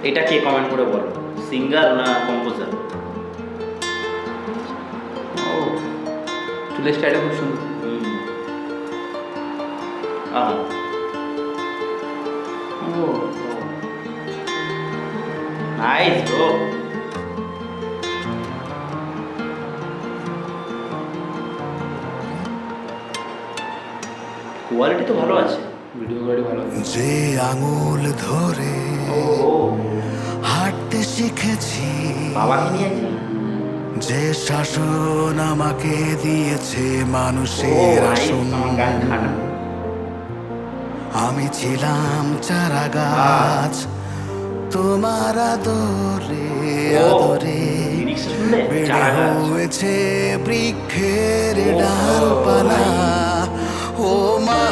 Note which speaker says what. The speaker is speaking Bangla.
Speaker 1: এটা কে কমেন্ট করে বলো, সিঙ্গার না কম্পোজার?
Speaker 2: ও, চুলের স্টাইলটা খুব সুন্দর। ও,
Speaker 1: নাইস ব্রো। কোয়ালিটি তো ভালো আছে,
Speaker 2: ভিডিও কোয়ালিটি ভালো।
Speaker 3: যে আঙুল ধরে
Speaker 1: ও
Speaker 3: হাঁটতে শিখেছি,
Speaker 1: বাবাকে নিয়েছি।
Speaker 3: যে শাসন আমাকে দিয়েছে মানুষের আসন, আমি ছিলাম চারা গাছ তোমার আদরে আদরে, বেড়ে হয়েছে বৃক্ষের ডালপালা। ও মা